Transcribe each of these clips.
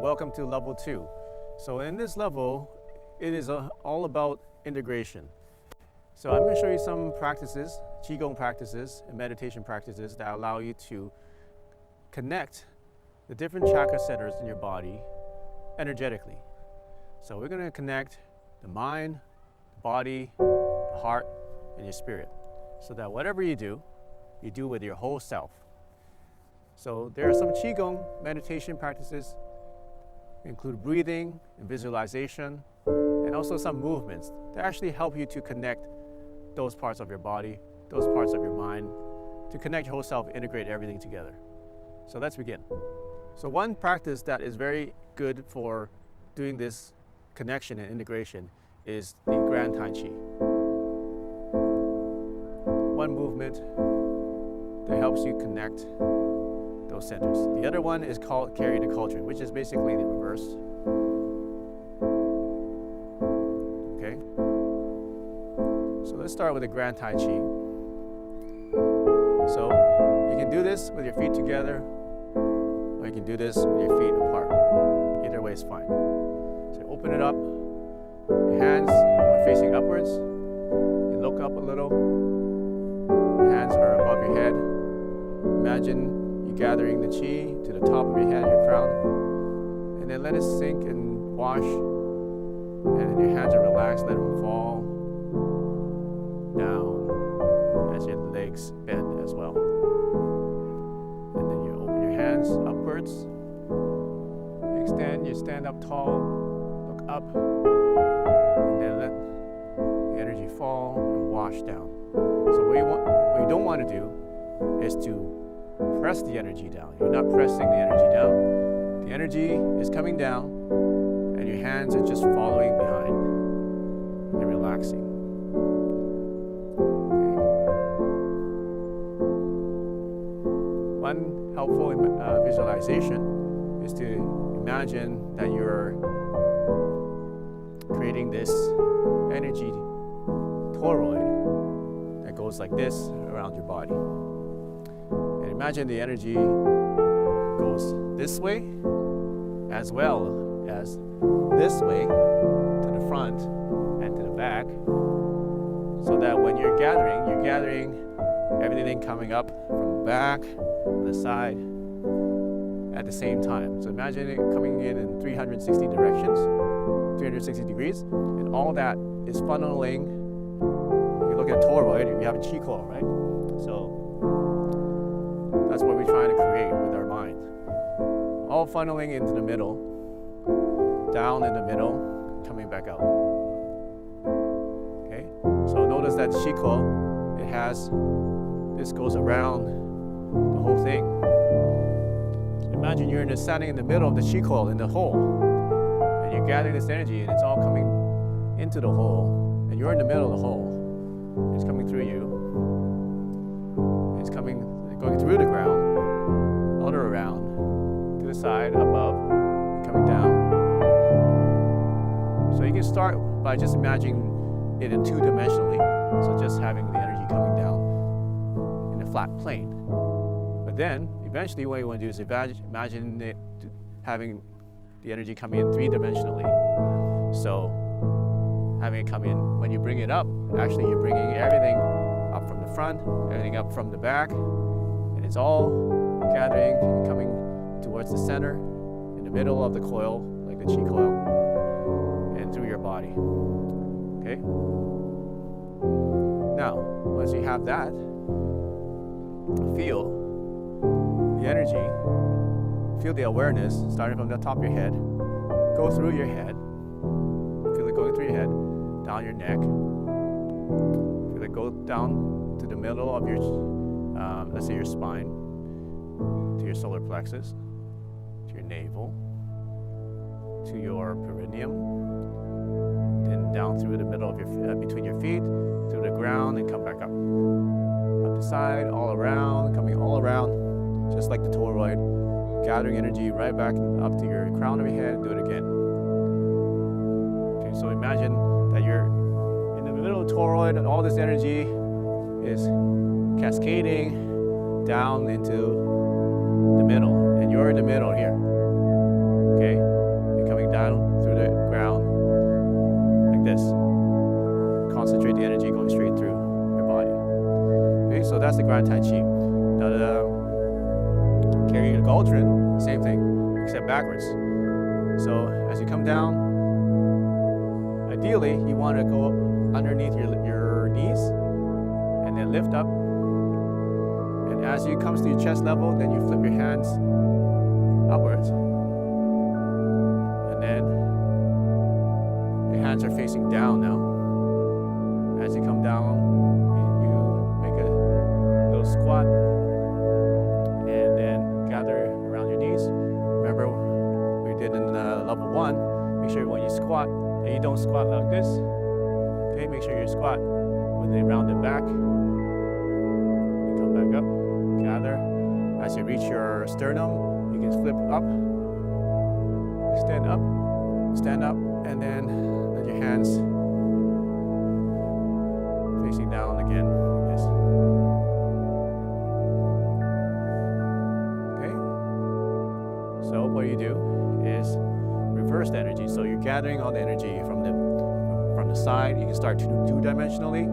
welcome to level 2. So in this level, it is all about integration. So I'm going to show you some practices, Qigong practices and meditation practices that allow you to connect the different chakra centers in your body energetically. So we're going to connect the mind, the body, the heart, and your spirit, so that whatever you do with your whole self. So there are some Qigong meditation practices, include breathing and visualization, and also some movements that actually help you to connect those parts of your body, those parts of your mind, to connect your whole self, integrate everything together. So let's begin. So one practice that is very good for doing this connection and integration is the Grand Tai Chi. One movement that helps you connect those centers. The other one is called Carry the Cauldron, which is basically the reverse. Okay? So let's start with the Grand Tai Chi. So you can do this with your feet together, or you can do this with your feet apart. Either way is fine. So open it up. Your hands are facing upwards. You look up a little. Your hands are above your head. Imagine you gathering the chi to the top of your head, your crown. And then let it sink and wash. And then your hands are relaxed. Let them fall down as your legs bend as well. And then you open your hands upwards. Extend, you stand up tall, look up, and then let the energy fall and wash down. So what you don't want to do is to press the energy down. You're not pressing the energy down. The energy is coming down, and your hands are just following behind and relaxing. One helpful visualization is to imagine that you're creating this energy toroid that goes like this around your body. And imagine the energy goes this way as well as this way to the front and to the back, so that when you're gathering everything coming up from the back, the side, at the same time. So imagine it coming in 360 directions, 360 degrees, and all that is funneling. If you look at toroid, you have a chi coil, right? So that's what we're trying to create with our mind. All funneling into the middle, down in the middle, coming back out. Okay? So notice that chi coil, this goes around the whole thing. Imagine you're standing in the middle of the chi coil in the hole, and you're gathering this energy, and it's all coming into the hole, and you're in the middle of the hole. It's coming through you. It's going through the ground, all around, to the side, above, and coming down. So you can start by just imagining it in two-dimensionally, so just having the energy coming down in a flat plane. But then, eventually what you want to do is imagine it having the energy come in three-dimensionally. So having it come in, when you bring it up, actually you're bringing everything up from the front, everything up from the back, and it's all gathering and coming towards the center, in the middle of the coil, like the chi coil, and through your body. Okay? Now, once you have that, feel the energy, feel the awareness starting from the top of your head, go through your head, feel it going through your head, down your neck, feel it go down to the middle of your, let's say your spine, to your solar plexus, to your navel, to your perineum, then down through the middle of your, between your feet, through the ground, and come back up. Up the side, all around, coming all around, just like the toroid, gathering energy right back up to your crown of your head, and do it again. Okay, so imagine that you're in the middle of the toroid, and all this energy is cascading down into the middle, and you're in the middle here. Okay? Grand Tai Chi. Now the carry the cauldron, same thing, except backwards. So as you come down, ideally you want to go underneath your knees and then lift up. And as you come to your chest level, then you flip your hands upwards. And then your hands are facing down now. As you come down, you make a little squat and then gather around your knees. Remember we did in level 1, make sure when you squat that you don't squat like this. Okay, make sure you squat with a rounded back. You come back up, gather. As you reach your sternum, you can flip up, stand up, and then let your hands facing down again like this. Okay? So what you do is reverse the energy. So you're gathering all the energy from the side. You can start two-dimensionally.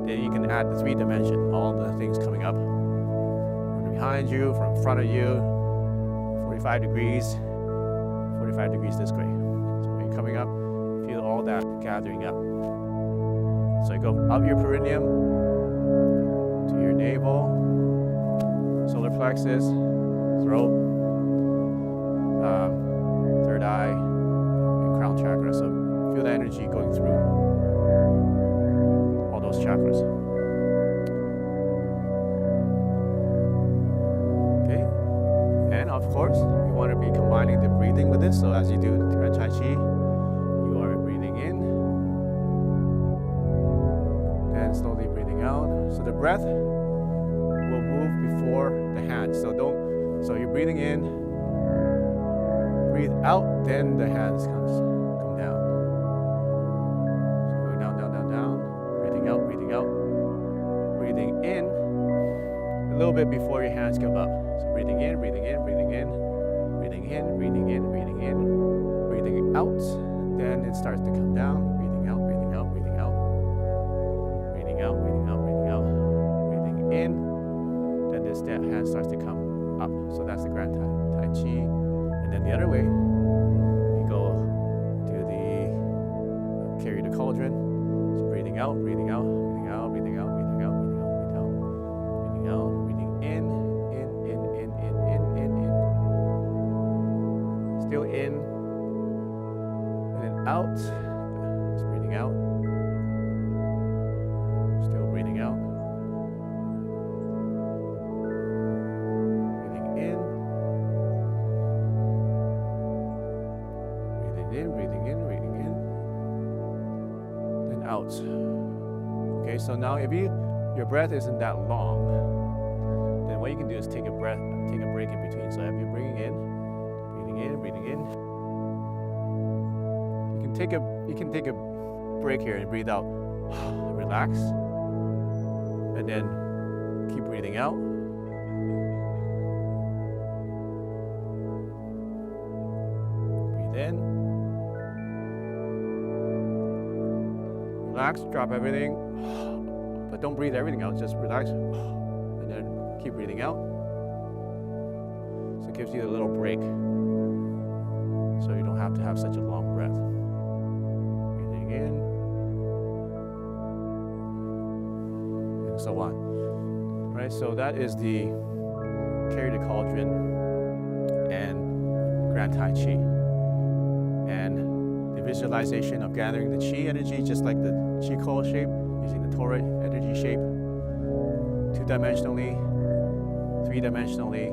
Then you can add the 3-dimension, all the things coming up from behind you, from in front of you, 45 degrees this way. So when you're coming up, feel all that gathering up. So you go up your perineum to your navel, solar plexus, throat, third eye, and crown chakra. So feel the energy going through all those chakras. Okay, and of course, you want to be combining the breathing with this. So as you do Grand Tai Chi, you are breathing in, then slowly breathing out. So the breath will move before the hands. So you're breathing in, breathe out, then the hands come down. So going down, breathing out, breathing in a little bit before your hands come up. So breathing in, breathing out, then it starts to come down, breathing out, breathing in, then this hand starts to come up. So that's the Grand Tai Chi. And then the other way, you go to the carry the cauldron. So breathing out, breathing in, still in, and then out, just breathing out, still breathing out, breathing in, then out. Okay, so now if your breath isn't that long, then what you can do is take a break in between. So if you're breathing in, you can take a break here and breathe out, relax, and then keep breathing out. Breathe in, relax, drop everything, but don't breathe everything out, just relax, and then keep breathing out. So it gives you a little break, so you don't have to have such a long breath. Breathing in, and so on. Right, so that is the carry the cauldron and Grand Tai Chi. And the visualization of gathering the Qi energy, just like the Qi coil shape, using the Torah energy shape, 2-dimensionally, 3-dimensionally,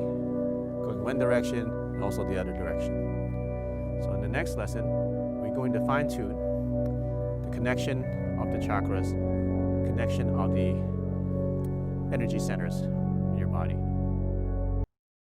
going one direction, and also the other direction. So in the next lesson, we're going to fine-tune the connection of the chakras, connection of the energy centers in your body.